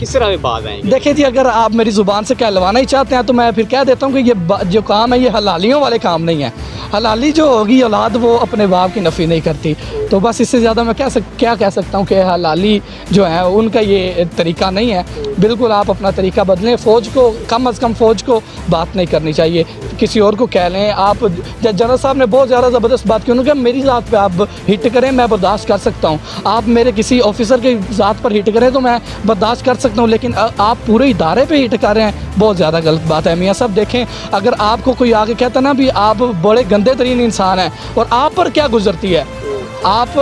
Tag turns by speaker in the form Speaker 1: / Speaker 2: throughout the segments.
Speaker 1: کس طرح باز آئیں گے؟
Speaker 2: دیکھیں جی، اگر آپ میری زبان سے کہلوانا ہی چاہتے ہیں تو میں پھر کہہ دیتا ہوں کہ یہ جو کام ہے یہ حلالیوں والے کام نہیں ہیں. حلالی جو ہوگی اولاد وہ اپنے باپ کی نفی نہیں کرتی. تو بس اس سے زیادہ میں کیا کہہ سکتا ہوں کہ حلالی جو ہے ان کا یہ طریقہ نہیں ہے. بالکل آپ اپنا طریقہ بدلیں. فوج کو کم از کم فوج کو بات نہیں کرنی چاہیے, کسی اور کو کہہ لیں. آپ جنرل صاحب نے بہت زیادہ زبردست بات کی, انہوں نے کہا میری ذات پہ آپ ہٹ کریں میں برداشت کر سکتا ہوں, آپ میرے کسی آفیسر کی ذات پر ہٹ کریں تو میں برداشت کر سکتا ہوں, لیکن آپ پورے ادارے پہ ہٹ کر رہے ہیں, بہت زیادہ غلط بات ہے. میاں صاحب دیکھیں, اگر آپ کو کوئی آگے کہتا نا بھی آپ بڑے گندے ترین انسان ہیں اور آپ پر کیا گزرتی ہے, آپ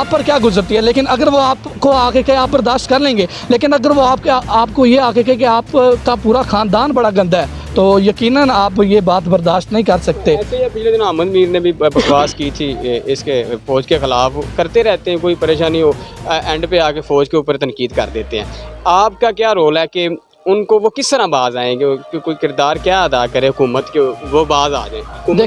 Speaker 2: پر کیا گزرتی ہے, لیکن اگر وہ آپ کو آگے کہ آپ برداشت کر لیں گے, لیکن اگر وہ آپ کو یہ آگے کہ آپ کا پورا خاندان بڑا گندا ہے تو یقیناً آپ یہ بات برداشت نہیں کر سکتے.
Speaker 1: ایسے ہی پچھلے دن احمد میر نے بھی بکواس کی تھی اس کے فوج کے خلاف, کرتے رہتے ہیں, کوئی پریشانی ہو اینڈ پہ آ کے فوج کے اوپر تنقید کر دیتے ہیں. آپ کا کیا رول ہے کہ ان کو وہ کس طرح باز آئیں گے, کوئی کردار کیا ادا کرے حکومت کے وہ باز آ جائیں؟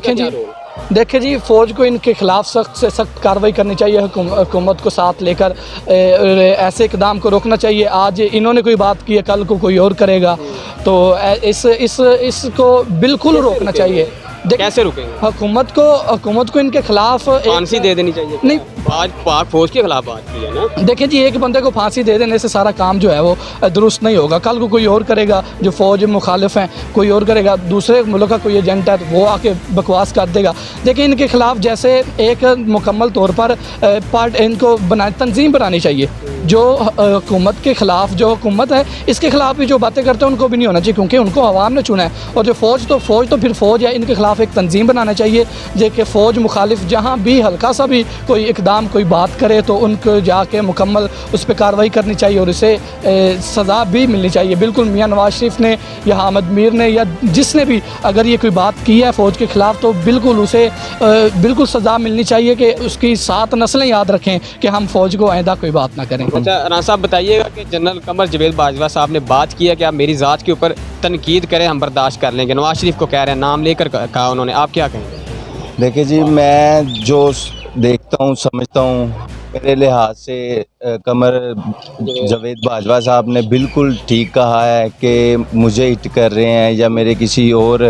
Speaker 2: دیکھیں جی, فوج کو ان کے خلاف سخت سے سخت کارروائی کرنی چاہیے, حکومت کو ساتھ لے کر ایسے اقدام کو روکنا چاہیے. آج انہوں نے کوئی بات کی ہے, کل کو کوئی اور کرے گا, تو اس کو بالکل روکنا چاہیے.
Speaker 1: کیسے روکیں گے؟
Speaker 2: حکومت کو ان کے خلاف
Speaker 1: پھانسی دے دینی چاہیے. نہیں, آج پاک فوج کے خلاف بات کی ہے نا.
Speaker 2: دیکھیں جی, ایک بندے کو پھانسی دے دینے سے سارا کام جو ہے وہ درست نہیں ہوگا. کل کو کوئی اور کرے گا, جو فوج مخالف ہیں کوئی اور کرے گا, دوسرے ملک کا کوئی ایجنٹ ہے وہ آ کے بکواس کر دے گا. دیکھیں ان کے خلاف جیسے ایک مکمل طور پر ان کو تنظیم بنانی چاہیے. جو حکومت کے خلاف, جو حکومت ہے اس کے خلاف بھی جو باتیں کرتے ہیں ان کو بھی نہیں ہونا چاہیے, کیونکہ ان کو عوام نے چنا ہے. اور جو فوج تو پھر فوج ہے, ان کے خلاف ایک تنظیم بنانا چاہیے جو کہ فوج مخالف جہاں بھی ہلکا سا بھی کوئی اقدام کوئی بات کرے تو ان کو جا کے مکمل اس پہ کارروائی کرنی چاہیے اور اسے سزا بھی ملنی چاہیے. بالکل میاں نواز شریف نے یا احمد میر نے یا جس نے بھی اگر یہ کوئی بات کی ہے فوج کے خلاف تو بالکل اسے بالکل سزا ملنی چاہیے کہ اس کی 7 نسلیں یاد رکھیں کہ ہم فوج کو آئندہ کوئی بات نہ کریں.
Speaker 1: اچھا رانا صاحب بتائیے گا کہ جنرل قمر جاوید باجوہ صاحب نے بات کی ہے کہ آپ میری ذات کے اوپر تنقید کریں ہم برداشت کر لیں گے, نواز شریف کو کہہ رہے ہیں, نام لے کر کہا انہوں نے, آپ کیا کہیں گے؟
Speaker 3: دیکھیں جی, میں جو دیکھتا ہوں سمجھتا ہوں میرے لحاظ سے قمر جاوید باجوہ صاحب نے بالکل ٹھیک کہا ہے کہ مجھے ہٹ کر رہے ہیں یا میرے کسی اور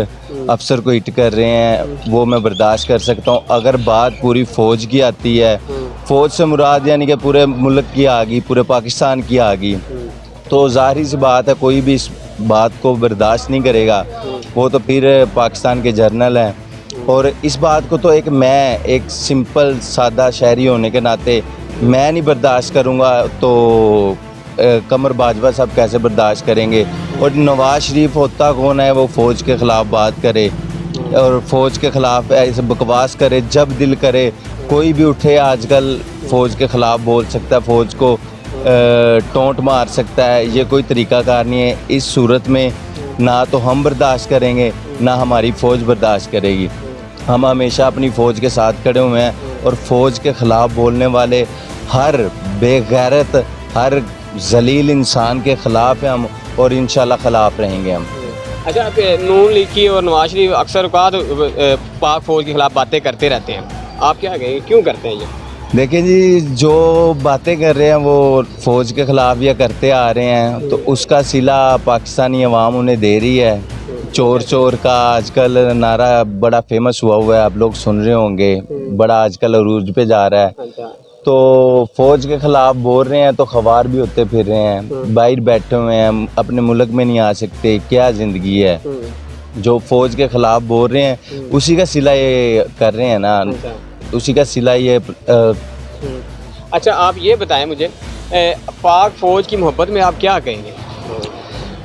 Speaker 3: افسر کو ہٹ کر رہے ہیں وہ میں برداشت کر سکتا ہوں. اگر بات پوری فوج کی آتی ہے, فوج سے مراد یعنی کہ پورے ملک کی آ گئی, پورے پاکستان کی آ گئی, تو ظاہری سی بات ہے کوئی بھی اس بات کو برداشت نہیں کرے گا. وہ تو پھر پاکستان کے جرنل ہیں. اور اس بات کو تو ایک سمپل سادہ شہری ہونے کے ناطے میں نہیں برداشت کروں گا, تو قمر باجوہ صاحب کیسے برداشت کریں گے؟ اور نواز شریف ہوتا کون ہے وہ فوج کے خلاف بات کرے اور فوج کے خلاف ایسے بکواس کرے؟ جب دل کرے کوئی بھی اٹھے آج کل فوج کے خلاف بول سکتا ہے, فوج کو ٹونٹ مار سکتا ہے. یہ کوئی طریقہ کار نہیں ہے. اس صورت میں نہ تو ہم برداشت کریں گے نہ ہماری فوج برداشت کرے گی. ہم ہمیشہ اپنی فوج کے ساتھ کھڑے ہوئے ہیں اور فوج کے خلاف بولنے والے ہر بے غیرت, ہر ذلیل انسان کے خلاف ہیں ہم, اور انشاءاللہ خلاف رہیں گے ہم.
Speaker 1: اچھا, نون لیگ کی اور نواز شریف اکثر اوقات پاک فوج کے خلاف باتیں کرتے رہتے ہیں, آپ کیا کہیں کیوں کرتے ہیں یہ؟
Speaker 3: دیکھیں جی, جو باتیں کر رہے ہیں وہ فوج کے خلاف یا کرتے آ رہے ہیں تو اس کا صلہ پاکستانی عوام انہیں دے رہی ہے. چور چور کا آج کل نعرہ بڑا فیمس ہوا ہے, آپ لوگ سن رہے ہوں گے, بڑا آج کل عروج پہ جا رہا ہے. تو فوج کے خلاف بول رہے ہیں تو خوار بھی ہوتے پھر رہے ہیں, باہر بیٹھے ہوئے ہیں, اپنے ملک میں نہیں آ سکتے. کیا زندگی ہے؟ جو فوج کے خلاف بول رہے ہیں اسی کا صلہ یہ کر رہے ہیں نا, اسی کا صلہ یہ.
Speaker 1: اچھا آپ یہ بتائیں مجھے, پاک فوج کی محبت میں آپ کیا کہیں گے؟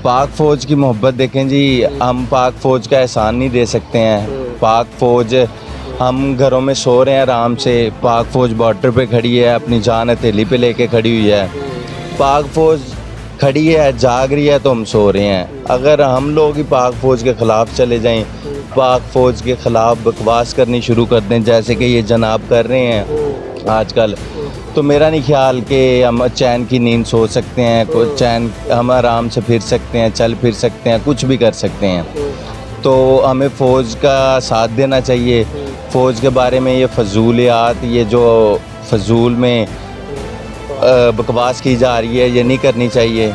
Speaker 3: پاک فوج کی محبت دیکھیں جی, ہم پاک فوج کا احسان نہیں دے سکتے ہیں. پاک فوج, ہم گھروں میں سو رہے ہیں آرام سے, پاک فوج بارڈر پہ کھڑی ہے, اپنی جان ہتھیلی پہ لے کے کھڑی ہوئی ہے. پاک فوج کھڑی ہے, جاگ رہی ہے تو ہم سو رہے ہیں. اگر ہم لوگ ہی پاک فوج کے خلاف چلے جائیں, پاک فوج کے خلاف بکواس کرنی شروع کر دیں جیسے کہ یہ جناب کر رہے ہیں آج کل, تو میرا نہیں خیال کہ ہم چین کی نیند سو سکتے ہیں. ہم آرام سے پھر سکتے ہیں, چل پھر سکتے ہیں, کچھ بھی کر سکتے ہیں. تو ہمیں فوج کا ساتھ دینا چاہیے. فوج کے بارے میں یہ فضولیات, یہ جو فضول میں بکواس کی جا رہی ہے, یہ نہیں کرنی چاہیے.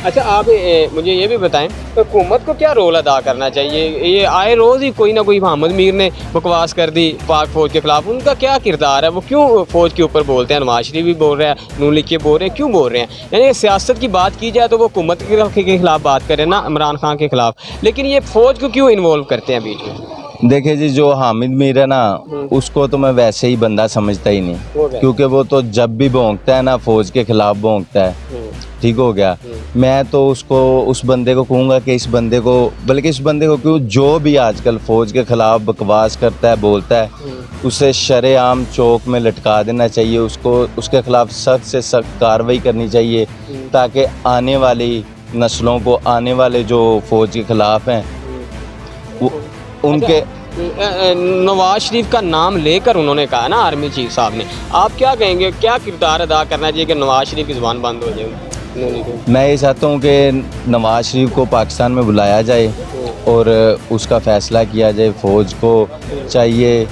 Speaker 1: اچھا آپ مجھے یہ بھی بتائیں حکومت کو کیا رول ادا کرنا چاہیے؟ یہ آئے روز ہی کوئی نہ کوئی محمد میر نے بکواس کر دی پاک فوج کے خلاف، ان کا کیا کردار ہے؟ وہ کیوں فوج کے اوپر بولتے ہیں؟ نواز شریف بھی بول رہے ہیں، نون لیگ کے بول رہے ہیں، کیوں بول رہے ہیں؟ یعنی سیاست کی بات کی جائے تو وہ حکومت کے خلاف بات کریں نا، عمران خان کے خلاف، لیکن یہ فوج کو کیوں انوالو کرتے ہیں بیچ میں؟
Speaker 3: دیکھیں جی، جو حامد میر ہے نا اس کو تو میں ویسے ہی بندہ سمجھتا ہی نہیں، کیونکہ وہ تو جب بھی بھونکتا ہے نا فوج کے خلاف بھونکتا ہے، ٹھیک ہو گیا۔ میں تو اس بندے کو کہوں گا کہ اس بندے کو، بلکہ اس بندے کو کیوں، جو بھی آج کل فوج کے خلاف بکواس کرتا ہے بولتا ہے، اسے شرع عام چوک میں لٹکا دینا چاہیے، اس کے خلاف سخت سے سخت کارروائی کرنی چاہیے، تاکہ آنے والی نسلوں کو، آنے والے جو فوج کے خلاف ہیں ان کے
Speaker 1: نواز شریف کا نام لے کر انہوں نے کہا نا آرمی چیف صاحب نے، آپ کیا کہیں گے کیا کردار ادا کرنا چاہیے کہ نواز شریف کی زبان بند ہو جائے؟
Speaker 3: میں یہ چاہتا ہوں کہ نواز شریف کو پاکستان میں بلایا جائے اور اس کا فیصلہ کیا جائے۔ فوج کو چاہیے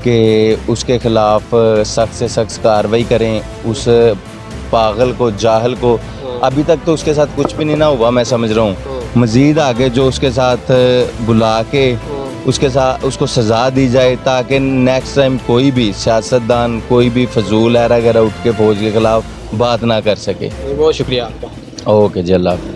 Speaker 3: کہ اس کے خلاف سخت سے سخت کارروائی کریں، اس پاگل کو، جاہل کو۔ ابھی تک تو اس کے ساتھ کچھ بھی نہیں نہ ہوا، میں سمجھ رہا ہوں مزید آگے جو اس کے ساتھ بلا کے اس کو سزا دی جائے، تاکہ نیکسٹ ٹائم کوئی بھی سیاستدان، کوئی بھی فضول ایرا وغیرہ اٹھ کے فوج کے خلاف بات نہ کر سکے۔
Speaker 1: بہت شکریہ آپ کا۔
Speaker 3: اوکے جی، اللہ حافظ۔